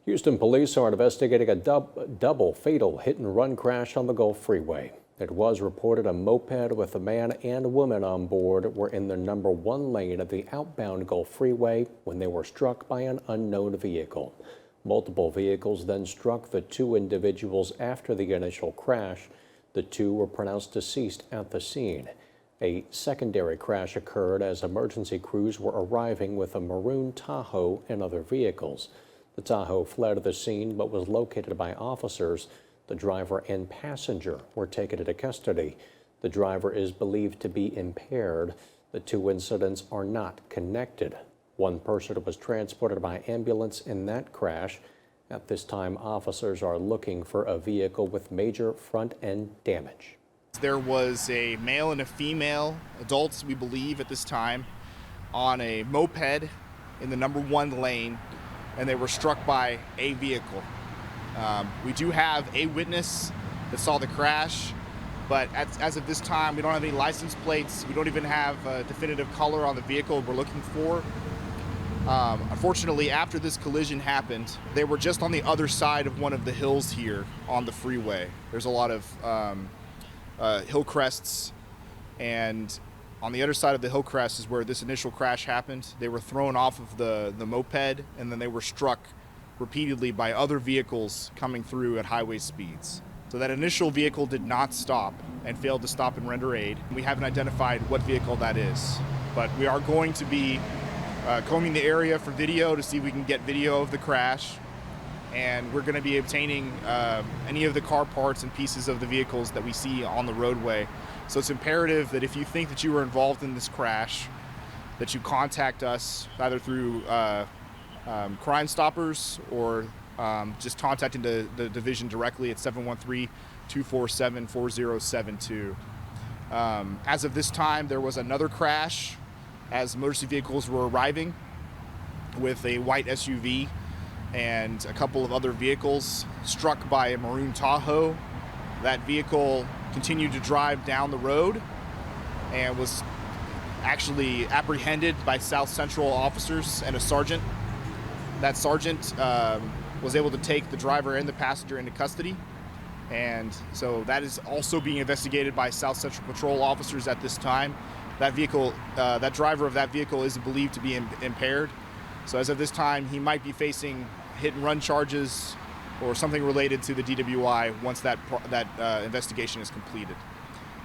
Houston police are investigating a double fatal hit-and-run crash on the Gulf Freeway. It was reported a moped with a man and woman on board were in the number 1 lane of the outbound Gulf Freeway when they were struck by an unknown vehicle. Multiple vehicles then struck the 2 individuals after the initial crash. The 2 were pronounced deceased at the scene. A secondary crash occurred as emergency crews were arriving with a maroon Tahoe and other vehicles. The Tahoe fled the scene but was located by officers. The driver and passenger were taken into custody. The driver is believed to be impaired. The 2 incidents are not connected. 1 person was transported by ambulance in that crash. At this time, officers are looking for a vehicle with major front end damage. There was a male and a female, adults we believe at this time, on a moped in the number 1 lane, and they were struck by a vehicle. We do have a witness that saw the crash, but as of this time, we don't have any license plates. We don't even have a definitive color on the vehicle we're looking for. Unfortunately, after this collision happened, they were just on the other side of one of the hills here on the freeway. There's a lot of hill crests, and on the other side of the hill crest is where this initial crash happened. They were thrown off of the moped, and then they were struck repeatedly by other vehicles coming through at highway speeds. So that initial vehicle did not stop and failed to stop and render aid. We haven't identified what vehicle that is, but we are going to be combing the area for video to see if we can get video of the crash, and we're going to be obtaining any of the car parts and pieces of the vehicles that we see on the roadway. So it's imperative that if you think that you were involved in this crash, that you contact us either through Crime Stoppers or just contacting the division directly at 713-247-4072. As of this time, there was another crash as emergency vehicles were arriving with a white SUV and a couple of other vehicles struck by a maroon Tahoe. That vehicle continued to drive down the road and was actually apprehended by South Central officers and a sergeant. That sergeant was able to take the driver and the passenger into custody, and so that is also being investigated by South Central Patrol officers at this time. That vehicle, that driver of that vehicle is believed to be impaired. So as of this time, he might be facing hit and run charges or something related to the DWI once that investigation is completed.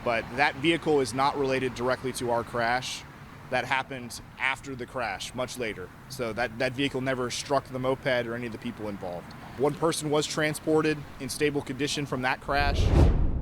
But that vehicle is not related directly to our crash. That happened after the crash, much later. So that vehicle never struck the moped or any of the people involved. 1 person was transported in stable condition from that crash.